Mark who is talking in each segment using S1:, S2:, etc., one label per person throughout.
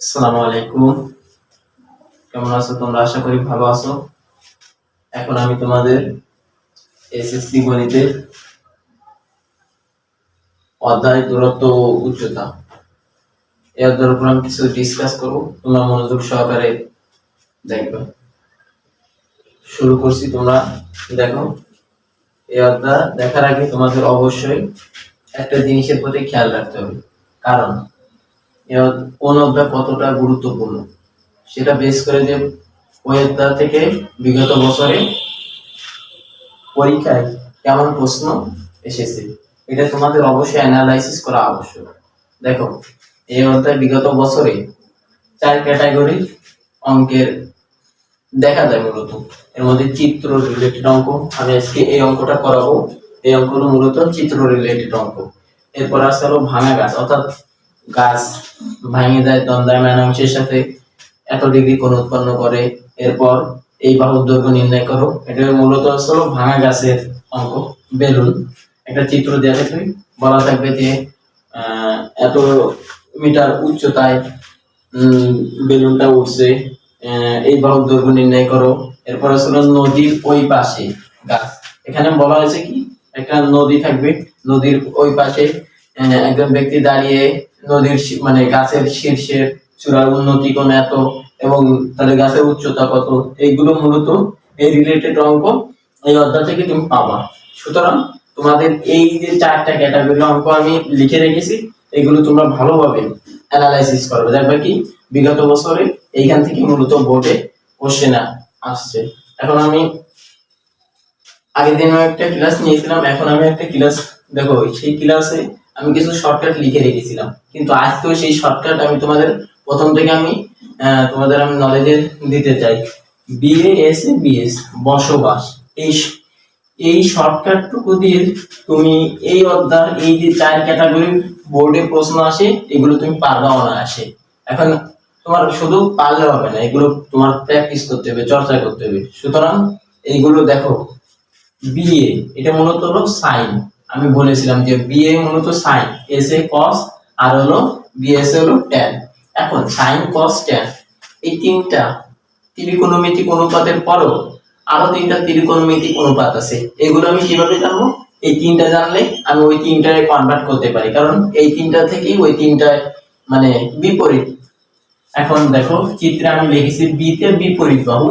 S1: আসসালামু আলাইকুম। কেমন আছো তোমরা? আশা করি ভালো আছো। এখন আমি তোমাদের এসএসসি গণিতের অধ্যায় দূরত্ব ও উচ্চতা এই অধ্যায়ের উপর আমি কিছু ডিসকাস করব। তোমরা মনোযোগ সহকারে দেখবে। শুরু করছি, তোমরা দেখো। এই অধ্যায় দেখার আগে তোমাদের অবশ্যই একটা জিনিসের প্রতি খেয়াল রাখতে হবে, কারণ কোন অধ্যায় কতটা গুরুত্বপূর্ণ সেটা বেস করে যে ওই অধ্যায় থেকে বিগত বছরে পরীক্ষায় কেমন প্রশ্ন এসেছে এটা তোমাদের অবশ্যই অ্যানালাইসিস করা আবশ্যক। দেখো, এই অধ্যায় বিগত বছরে 4 ক্যাটাগরি অঙ্কের দেখা যায়। মূলত এর মধ্যে চিত্র রিলেটেড অঙ্ক, আমি আজকে এই অঙ্কটা করাবো। এই অঙ্কটা মূলত চিত্র রিলেটেড অঙ্ক। এরপর আসতে হলো ভাঙা গাছ, অর্থাৎ গাছ ভাঙে যায় দণ্ডায়মানাংশের সাথে এত ডিগ্রি কোণ উৎপন্ন করে। এরপর এই বাহুর দৈর্ঘ্য নির্ণয় করো। এটা মূলত হলো ভাঙা গাছের অঙ্ক। বেলুন, একটা চিত্র দেওয়া থাকবে, বলা থাকবে যে এত মিটার উচ্চতায় বেলুনটা উঠছে, এই বাহুর দৈর্ঘ্য নির্ণয় করো। এরপর হলো নদীর ওই পাশে গাছ। এখানে বলা হয়েছে কি, একটা নদী থাকবে, নদীর ওই পাশে একজন ব্যক্তি দাঁড়িয়ে নদীর মানে গাছের শীর্ষের চূড়ার উন্নতি কোণ এত, এবং তাহলে গাছের উচ্চতা কত, এইগুলো মূলত এই রিলেটেড অঙ্ক এই অধ্যায় থেকে তুমি পাবা। সুতরাং তোমাদের এই যে 4টা ক্যাটাগরি অঙ্ক আমি লিখে রেখেছি, এগুলো তোমরা ভালোভাবে অ্যানালাইসিস করবে। দেখবে কি বিগত বছরে এইখান থেকে মূলত বোর্ডে কোশ্চেন আসছে। এখন আমি আগের দিনও একটা ক্লাস নিয়েছিলাম, এখন আমি একটা ক্লাস দেখো, সেই ক্লাসে আমি কিছু শর্টকাট লিখে রেখেছিলাম, কিন্তু আজকেও সেই শর্টকাট আমি তোমাদের প্রথম থেকে আমি নলেজে দিতে চাই। বিএস বসবাস, এই শর্টকাটটুকু দিয়ে তুমি এই অধ্যায় এই যে 4 ক্যাটাগরি বোর্ডে প্রশ্ন আসে, এগুলো তুমি পারবা অনায়াসে। এখন তোমার শুধু পারলে হবে না, এগুলো তোমার প্র্যাকটিস করতে হবে, চর্চা করতে হবে। সুতরাং এইগুলো দেখো, বিএ এটা মূলত হলো সাইন। আমি বলেছিলাম যে বিএ মূলত সাইন, এস এ কস, আর হলো বিএস হলো ট্যান। এখন সাইন কস ট্যান এই তিনটা ত্রিকোণমিতিক অনুপাতের পরও আরো 3টা ত্রিকোণমিতিক অনুপাত আছে। এগুলো আমি কিভাবে জানবো? এই 3টা জানলে আমি ওই 3টায় কনভার্ট করতে পারি, কারণ এই 3টা থেকেই ওই 3টায় মানে বিপরীত। এখন দেখো, চিত্রে আমি লিখেছি বি তে বিপরীত বাহু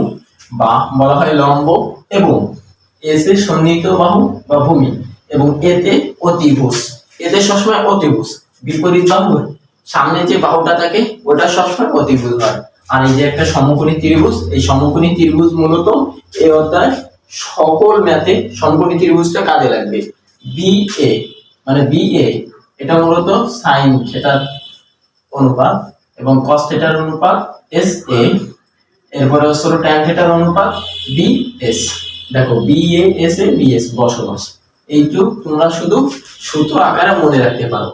S1: বা বলা হয় লম্ব, এবং এস এ সন্নিহিত বাহু বা ভূমি, এবং এতে অতিভুজ। এতে সবসময় অতিভুজ, বিপরীত বাহু সামনে যে বাহুটা থাকে ওটা সবসময় অতিভুজ হয়। আর এই যে একটা সমকোণী ত্রিভুজ, এই সমকোণী ত্রিভুজ মূলত এই অধ্যায় সকল ম্যাথে সমকোণী ত্রিভুজটা কাজে লাগবে। বি এ মানে বি এ এটা মূলত সাইন থিটার অনুপাত এবং কস থিটার অনুপাত এস এ, এরপরে হলো ট্যান থিটার অনুপাত বি এস। দেখো B A S A B S বসবাস, এইটুকু তোমরা শুধু সূত্র আকারে মনে রাখতে পারো।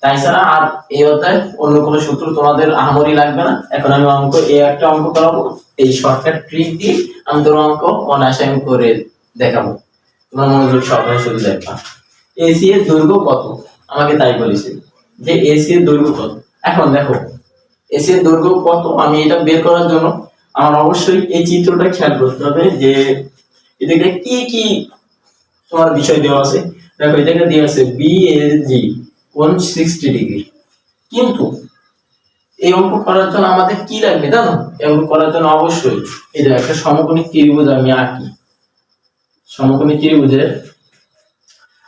S1: তাই ছাড়া আর এই অধ্যায় অন্য কোনো সূত্র তোমাদের আহামরি লাগবে না। এখন আমি অঙ্ক একটা অঙ্ক করাবো, এই শর্টকাট ট্রিক দিয়ে আমি তোর অঙ্ক অনায়াসে আমি করে দেখাবো। তোমার মনোযোগ সহকারে শুধু দেখবা। এসি এর দৈর্ঘ্য কত, আমাকে তাই বলেছে যে এসি এর দৈর্ঘ্য কত। এখন দেখো এসি এর দৈর্ঘ্য কত, আমি এটা বের করার জন্য আমার অবশ্যই এই চিত্রটা খেয়াল করতে হবে যে এটাকে কি কি তোমার বিষয় দেওয়া আছে। দেখো এটাকে দেওয়া আছে বিএসজি কোণ 60 ডিগ্রি, কিন্তু এই অঙ্ক করার জন্য আমাদের কি লাগবে জানো? এই অঙ্ক করার জন্য অবশ্যই এই যে একটা সমকোণী ত্রিভুজ আমি আঁকি। সমকোণী ত্রিভুজের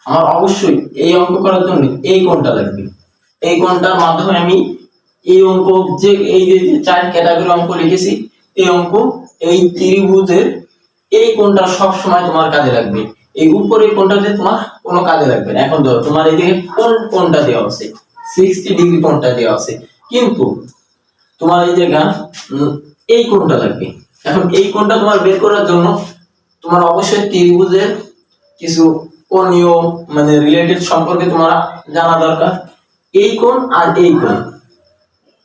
S1: আমার অবশ্যই এই অঙ্ক করার জন্য এই কোণটা লাগবে। এই কোণটার মাধ্যমে আমি এই অঙ্ক যে এই যে 4 ক্যাটাগরি অঙ্ক লিখেছি, এই অঙ্ক এই ত্রিভুজের এই কোণটা সব সময় তোমার কাজে লাগবে। এই উপরের কোণটাতে তোমার কোনো কাজে লাগবে না। এখন ধরো তোমার এইদিকে কোণটা দেওয়া আছে 60 ডিগ্রি, কোণটা দেওয়া আছে, কিন্তু তোমার এই জায়গা এই কোণটা লাগবে। এখন এই কোণটা তোমার বের করার জন্য তোমার অবশ্যই ত্রিভুজের কিছু কোণীয় মানে রিলেটেড সম্পর্কে তোমার জানা দরকার। এই কোণ আর এই কোণ,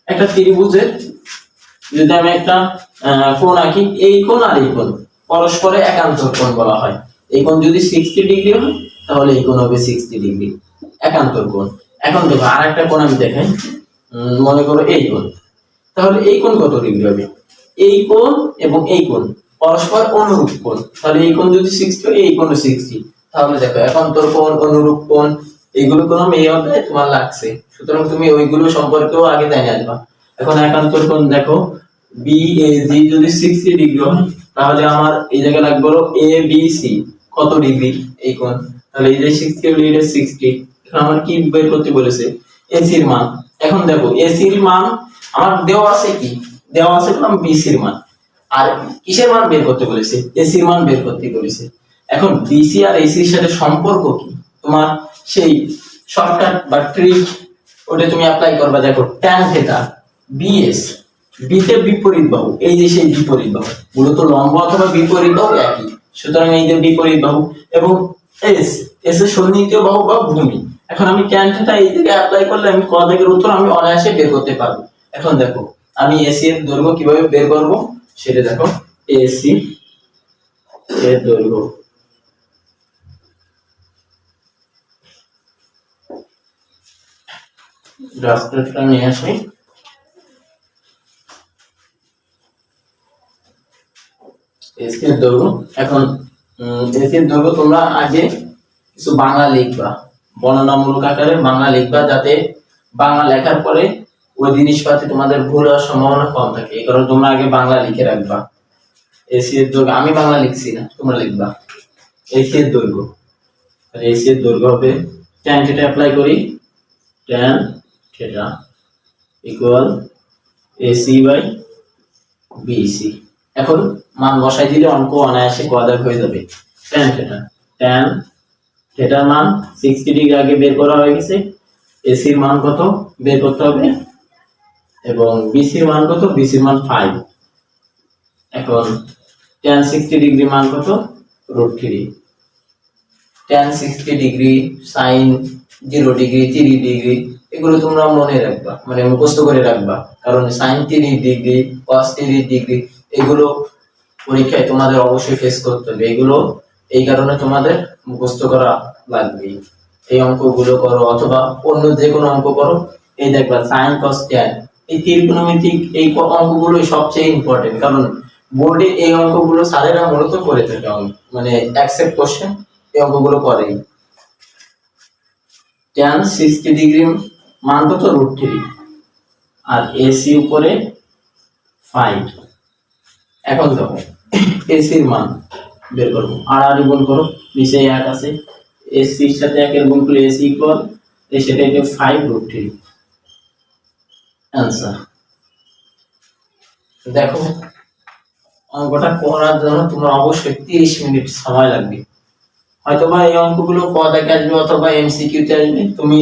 S1: একটা ত্রিভুজের যদি আমি একটা কোণ আঁকি, এই কোণ আর এই কোণ পরস্পরে একান্তর কোণ বলা হয়। এই কোণ যদি 60 ডিগ্রি হয় তাহলে এই কোণ হবে 60 ডিগ্রি, একান্তর কোণ। এখন দেখো আরেকটা কোণ আমি দেখাই, মনে করো এই কোণ। তাহলে এই কোণ কত ডিগ্রি হবে? এই কোণ এবং এই কোণ পরস্পর অনুরূপ কোণ, তাহলে এই কোণ যদি 60 হয় এই কোণও 60। তাহলে দেখো একান্তর কোণ, অনুরূপ কোণ, এইগুলো কোণ এই অধ্যায়ে তোমার লাগছে, সুতরাং তুমি ওইগুলো সম্পর্কেও আগে জেনে আসবা। এখন একান্তর কোণ দেখো BAG যদি 60 ডিগ্রি হয় তাহলে আমার এই জায়গায় লাগবে হলো ABC কত ডিগ্রি এই কোণ, তাহলে এই যে 60 হলো এটা 60। এখন আমার কি বের করতে বলেছে? AC এর মান। এখন দেখো AC এর মান আমার দেওয়া আছে, কি দেওয়া আছে? বললাম BC এর মান। আর কিসের মান বের করতে বলেছে? AC এর মান বের করতে বলেছে। এখন BC আর AC এর সাথে সম্পর্ক কি? তোমার সেই শর্টকাট বা ট্রিক ওটা তুমি অ্যাপ্লাই করবা। দেখো tan থিটা BS, B তে বিপরীত বাহু, এই যে সেই বিপরীত বাহু, মূলত লম্ব অথবা বিপরীত বাহু একই, সুতরাং এই যে বিপরীত বাহু, এবং S এর সন্নিহিত বাহু বা ভূমি। এখন আমি tan থিটা এই দিকে অ্যাপ্লাই করলে আমি ক দাগের উত্তর আমি অনায়াসে বের করতে পারবো। এখন দেখো আমি AC এর দৈর্ঘ্য কিভাবে বের করব সেটা দেখো। AC এর দৈর্ঘ্য রাস্তাটা নিয়ে আসি। AC এর দৈর্ঘ্য, এখন AC এর দৈর্ঘ্য তোমরা আগে কিছু বাংলা লিখবা, বর্ণনামূলক আকারে বাংলা লিখবা, যাতে বাংলা লেখার পরে ওই জিনিসপাতি তোমাদের ভুল হওয়ার সম্ভাবনা কম থাকে, এই কারণে তোমরা আগে বাংলা লিখে রাখবা। AC এর দৈর্ঘ্য, আমি বাংলা লিখছি না, তোমরা লিখবা। AC এর দৈর্ঘ্য, তাহলে AC এর দৈর্ঘ্য হবে tan থিটা অ্যাপ্লাই করি, tan theta equal AC by BC। এখন মান বসাই দিলে অঙ্ক অনায়াসে কদাক হয়ে যাবে। tan থিটা, tan থিটার মান 60 ডিগ্রি আগে বের করা হয়ে গেছে। AC এর মান কত বের করতে হবে, এবং BC এর মান কত? BC এর মান 5। এখন tan 60 ডিগ্রি মান কত? √3। tan 60 degree, sin 0 degree, 30 degree, এগুলো তোমরা মনে রাখবা, মানে মুখস্থ করে রাখবা, কারণ sin 30 ডিগ্রি, cos 30 ডিগ্রি এগুলো পরীক্ষায় তোমাদের অবশ্যই ফেস করতে হবে। এগুলো এই কারণে তোমাদের মুখস্থ করা লাগবে। এই অঙ্কগুলো করো অথবা অন্য যে কোনো অঙ্ক করো, এই দেখবা sin cos tan, এই ত্রিকোণমিতিক এই অঙ্কগুলো সবচেয়ে ইম্পর্টেন্ট, কারণ বোর্ডে এই অঙ্কগুলো স্যারেরা মূলত করে থাকে, মানে অ্যাকসেপ্ট কোশ্চেন এই অঙ্কগুলো করেই। tan 60 ডিগ্রি মান কত? √3, আর AC উপরে 5। এখন দেখো AC এর মান বের করব, আর গুণ করো, নিচে 1 আছে, AC এর সাথে 1 এর গুণ করলে AC ইকুয়াল সেটা এটা 5√3 आंसर। দেখো অঙ্কটা করার জন্য তোমার অবশ্যই 30 মিনিট সময় লাগবে, হয়তোবা এই অঙ্কগুলো ক দাগে আসবে অথবা এমসিকিউ তে আসবে, তুমি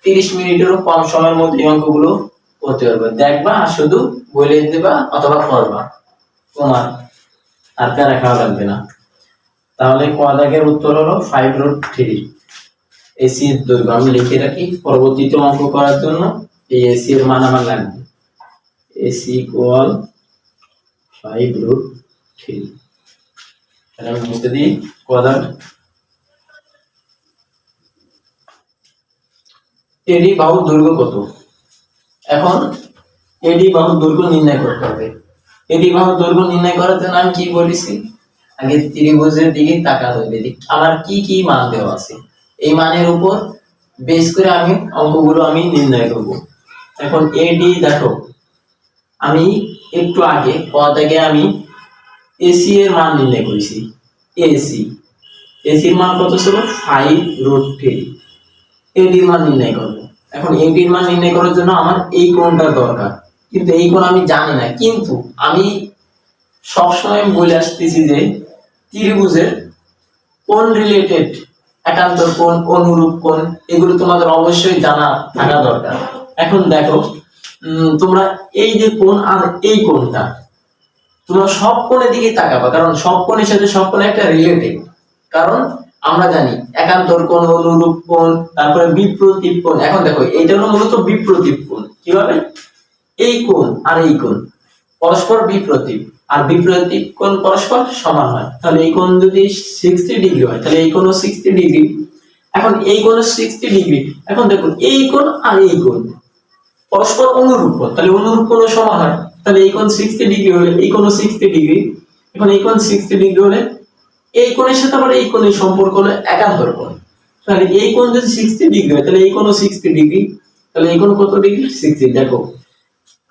S1: 30 মিনিটেরও কম সময়ের মধ্যে এই অঙ্কগুলো করতে পারবে। দেখবা আর শুধু বলে দিবা অথবা করবা, তোমার আর প্যারা খাওয়া লাগবে না। তাহলে ক দাগের উত্তর হলো 5√3। AC এর দৈর্ঘ্য আমি লিখে রাখি পরবর্তীতে অঙ্ক করার জন্য, এই AC এর মান আমার লাগবে। AC equal 5√3। তাহলে আমি মুছে দিই ক দাগ। এডি বাহুর দৈর্ঘ্য কত? এখন এডি বাহুর দৈর্ঘ্য নির্ণয় করতে হবে। এডি বাহুর দৈর্ঘ্য নির্ণয় করার জন্য আমি কি বলেছি? আগে ত্রিভুজের দিকে তাকাতে হবে, আমার কি কি মান দেওয়া আছে, এই মানের উপর বেস করে আমি অঙ্কগুলো আমি নির্ণয় করব। এখন এডি দেখো আমি একটু আগে পদাগে আমি এসি এর মান নির্ণয় করেছি। এসি এর মান কত ছিল? 5√3। এডির মান নির্ণয় করব। এখন এডির মান নির্ণয় করার জন্য আমার এই কোণটা দরকার, কিন্তু এই কোণ আমি জানি না, কিন্তু আমি সবসময় বলে আসতেছি যে ত্রিভুজের কোণ রিলেটেড, একান্তর কোণ, অনুরূপ কোণ, এগুলো তোমাদের অবশ্যই জানা থাকা দরকার। এখন দেখো তোমরা এই যে কোণ আর এই কোণটা তোমরা সব কোণের দিকে তাকাবা, কারণ সব কোণের সাথে সব কোণ একটা রিলেটেড, কারণ আমরা জানি একান্তর কোণ, অনুরূপ কোণ, তারপরে বিপ্রতীপ কোণ। এখন দেখো এইটা হলো মূলত বিপ্রতীপ কোণ। কিভাবে? এই কোণ আর এই কোণ পরস্পর বিপ্রতীপ, আর বিপ্রতীপ কোণ পরস্পর সমান হয়, তাহলে এই কোণ যদি 60 ডিগ্রি হয় তাহলে এই কোণও 60 ডিগ্রি। এখন এই কোণও 60 ডিগ্রি। এখন দেখুন এই কোণ আর এই কোণ পরস্পর অনুরূপ কোণ, তাহলে অনুরূপ কোণ সমান হয়, তাহলে এই কোণ 60 ডিগ্রি হলে এই কোণ 60 ডিগ্রি, এখন এই কোণ 60 ডিগ্রি হলে এই কোণের সাথে আবার এই কোণের সম্পর্ক হলো একান্তর কোণ। তাহলে এই কোণ যদি 60 ডিগ্রি হয় তাহলে এই কোণও 60 ডিগ্রি, তাহলে এই কোণ কত ডিগ্রি? 60। দেখো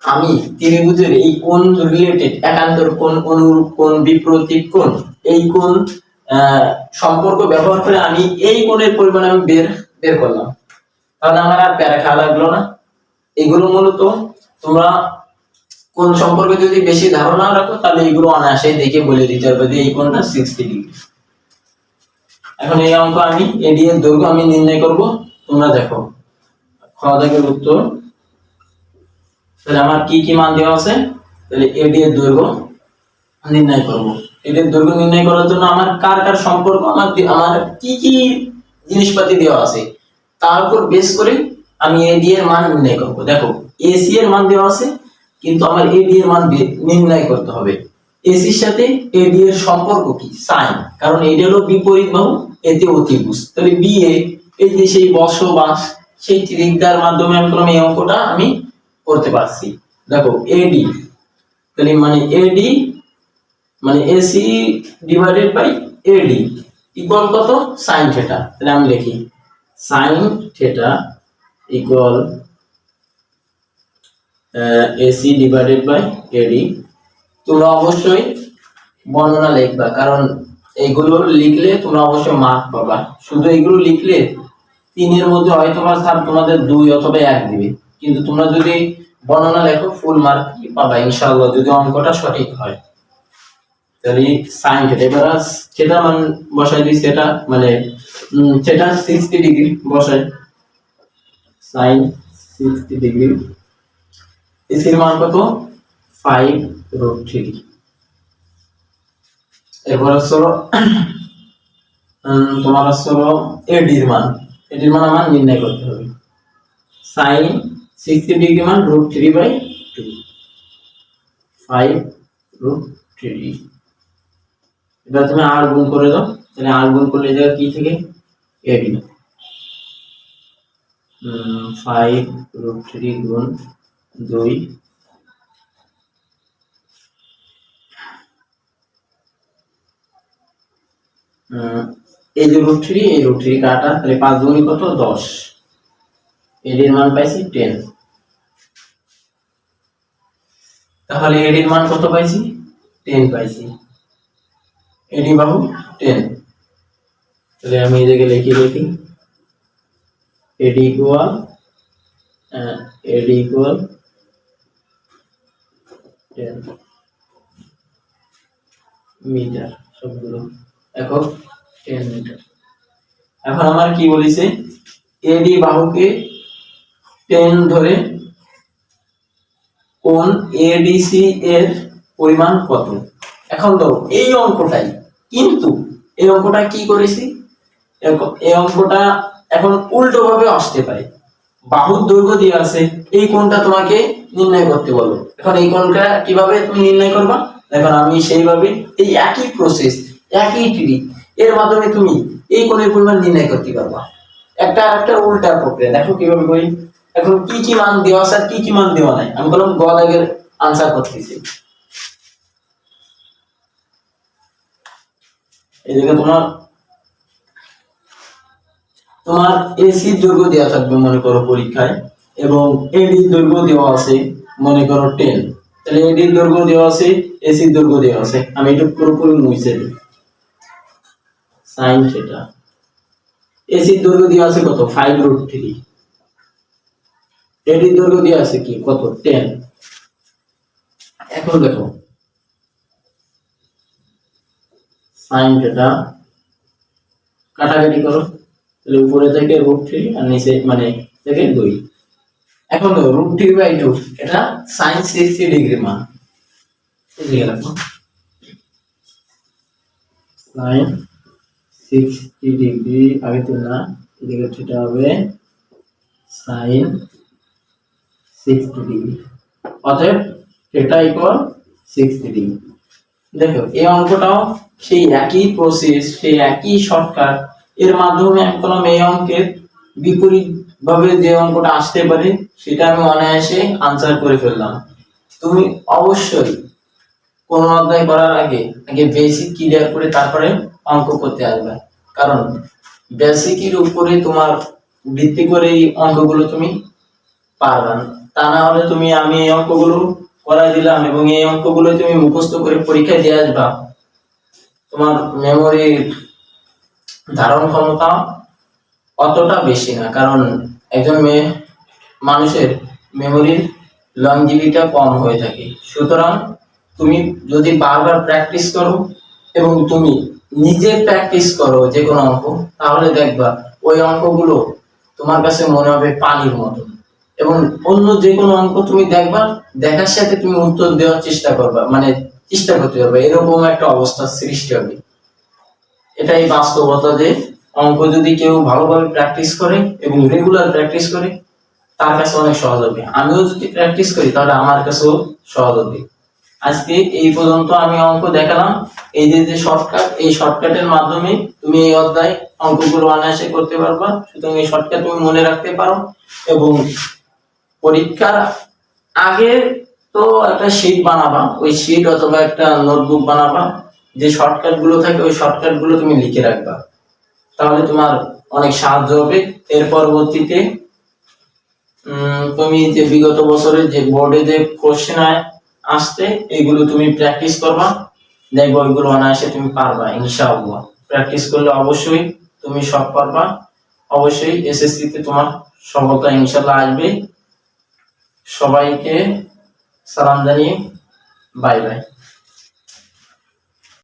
S1: আমি ত্রিভুজের এই কোণ রিলেটেড একান্তর কোণ, অনুরূপ কোণ, বিপরীত কোণ, এই কোণ সম্পর্ক ব্যবহার করে আমি এই কোণের পরিমাণ আমি বের করলাম। তাহলে আমার আর প্যারা খাওয়া লাগলো না। এগুলো মূলত তোমরা কোণ সম্পর্কে যদি বেশি ধারণা রাখো তাহলে এগুলো অনায়াসে দেখে বলে দিতে পারবে যে এই কোণটা 60 ডিগ্রি। এখন এই অঙ্ক আমি এডি এর দৈর্ঘ্য আমি নির্ণয় করব, তোমরা দেখো খ দাগের উত্তর। তাহলে আমার কি কি মান দেওয়া আছে, তাহলে এডি এর দৈর্ঘ্য নির্ণয় করব। এডি এর দৈর্ঘ্য নির্ণয় করার জন্য আমার কার কার সম্পর্ক, আমার কি কি জিনিসপাতি দেওয়া আছে তার উপর বেস করে আমি এডি এর মান নির্ণয় করব। দেখো এসি এর মান দেওয়া আছে, কিন্তু আমার এডি এর মান নির্ণয় করতে হবে। এসির সাথে এডি এর সম্পর্ক কি? সাইন, কারণ এডি হলো বিপরীত বাহু, এতে অতিভুজ। তাহলে বিএ এই যে সেই বসবাস, সেই ত্রিজ্যার মাধ্যমে আমি করলাম এই অঙ্কটা আমি করতে পারছি। দেখো এডি, তাহলে মানে এডি মানে AC divided by AD equal কত? Sine theta. তাহলে আমি লিখি sine theta equal AC divided by AD. তোমরা অবশ্যই বর্ণনা লিখবা, কারণ এইগুলো লিখলে তোমরা অবশ্যই মার্ক পাবা। শুধু এইগুলো লিখলে 3 এর মধ্যে হয়তো বা স্যার তোমাদের 2 অথবা 1 দিবে, কিন্তু তোমরা যদি বর্ণনা লেখো ফুল মার্ক পাবা ইনশাআল্লাহ, যদি অঙ্কটা সঠিক হয়। তাহলে sin থিটা, এবার থিটা মান বসাই দিই, সেটা মানে থিটা 60 ডিগ্রি বসাই, sin 60 ডিগ্রি। এর মান কত? 5√3। এরপর হলো তোমার হলো এডির মান, এডির মান আমার নির্ণয় করতে হবে। sin 60 ডিগ্রি মান √3/2, 5√3। এটা তুমি আর গুণ করে দাও, তাহলে আর গুণ করলে এটা কি থেকে? এডি। 5√3 গুণ 2, এই যে √3 এই √3 কাটা, তাহলে 5 দুগুণে কত? 10। এডির মান পাইছি 10। তাহলে এডির মান কত পাইছি? 10 পাইছি। এডি বাহু 10। তাহলে আমি এই জায়গায় লিখি এডি ইকুয়াল 10 মিটার, সবগুলো একক 10 মিটার। এখন আমার কি বলিছে? এডি বাহুকে 10 ধরে কোণ এডিসি এর পরিমাণ কত? এখন ধরো এই অঙ্কটাই, কিন্তু এই অঙ্কটা কি করেছি, এই অঙ্কটা এখন উল্টো ভাবে আসতে পারে। বাহুর দৈর্ঘ্য দিয়ে আছে, এই কোণটা তোমাকে নির্ণয় করতে বলো। এখন এই কোণটা কিভাবে তুমি নির্ণয় করবা? এখন আমি সেইভাবে এই একই প্রসেস, একই ট্রিক এর মাধ্যমে তুমি এই কোণের পরিমাণ নির্ণয় করতে পারবা। একটা আরেকটা উল্টা প্রক্রিয়া। দেখো কিভাবে করি। এখন কি কি মান দেওয়া আছে আর কি কি মান দেওয়া নাই, আমি বললাম গ দাগের আনসার করতেছি। এই জায়গায় তোমার এসি দৈর্ঘ্য দেওয়া থাকবে মনে করো পরীক্ষায়, এবং এডি দৈর্ঘ্য দেওয়া আছে মনে করো 10। তাহলে এডি দৈর্ঘ্য দেওয়া আছে, এসি দৈর্ঘ্য দেওয়া আছে, আমি এটা পুরোপুরি মুছে দিই। sin থিটা, এসি দৈর্ঘ্য দেওয়া আছে কত? 5√3। এডি দৈর্ঘ্য দেওয়া আছে কি কত? 10। এখন দেখো sin থিটা কাটাকাটি করো, তাহলে উপরে থেকে √3 আর নিচে মানে থেকে 2। এখন দেখো √3/2, এটা sin 60 ডিগ্রি মান। এদিকে রাখো, sin 60 ডিগ্রি আগে তো না, এদিকে থিটা হবে sin 60 ডিগ্রি, অতএব থিটা ইকুয়াল 60 ডিগ্রি। দেখো এই অঙ্কটাও সেই একই প্রসেস, সেই একই শর্টকাট এর মাধ্যমে আমি করলাম এই অঙ্কের বিপরীত ভাবে যে অঙ্কটা আসতে পারে সেটা আমি অনায়াসে আনসার করে ফেললাম। তুমি অবশ্যই কোন অধ্যায় করার আগে আগে বেসিক ক্লিয়ার করে তারপরে অঙ্ক করতে আসবে, কারণ বেসিকের উপরে তোমার ভিত্তি করে এই অঙ্কগুলো তুমি পারবে না। তা না হলে তুমি আমি এই অঙ্কগুলো করাই দিলাম এবং এই অঙ্কগুলো তুমি মুখস্থ করে পরীক্ষায় দিয়ে আসবা, তোমার মেমোরির ধারণ ক্ষমতা অতটা বেশি না, কারণ একজন মানুষের মেমোরির লংজিভিটিটা কম হয়ে থাকে। সুতরাং তুমি যদি বারবার প্র্যাকটিস করো এবং তুমি নিজে প্র্যাকটিস করো যে কোনো অঙ্ক, তাহলে দেখবা ওই অঙ্কগুলো তোমার কাছে মনে হবে পানির মতো। এবং অন্য যে কোনো অঙ্ক তুমি দেখবা, দেখার সাথে তুমি উত্তর দেওয়ার চেষ্টা করবা, মানে চেষ্টা করতে পারবে, এরকম একটা অবস্থার সৃষ্টি হবে। এটাই বাস্তবতা যে অঙ্ক যদি কেউ ভালোভাবে প্র্যাকটিস করে এবং রেগুলার প্র্যাকটিস করে, তার কাছে অনেক সহজ হবে। আমিও যদি প্র্যাকটিস করি তাহলে আমার কাছেও সহজ হবে। আজকে এই পর্যন্ত আমি অঙ্ক দেখালাম। এই যে শর্টকাট, এই শর্টকাটের মাধ্যমে তুমি এই অধ্যায় অঙ্কগুলো অনায়াসে করতে পারবা। সুতরাং এই শর্টকাট তুমি মনে রাখতে পারো এবং পরীক্ষার আগে তো একটা শীট বানাবা, ওই শীট অথবা একটা নোটবুক বানাবা, যে শর্টকাট গুলো থাকে ওই শর্টকাট গুলো তুমি লিখে রাখবা, তাহলে তোমার অনেক সাহায্য হবে। এর পরবর্তীতে তুমি যে বিগত বছরের যে বোর্ডে যে কোশ্চেন আসতে, এগুলো তুমি প্র্যাকটিস করবা, দেখবো ওইগুলো অনায়াসে তুমি পারবা ইনশাআল্লাহ। প্র্যাকটিস করলে অবশ্যই তুমি সব পারবা, অবশ্যই এসএসসি তে তোমার সফলতা ইনশাআল্লাহ আসবে। সবাইকে সালাম জানিয়ে বাই বাই।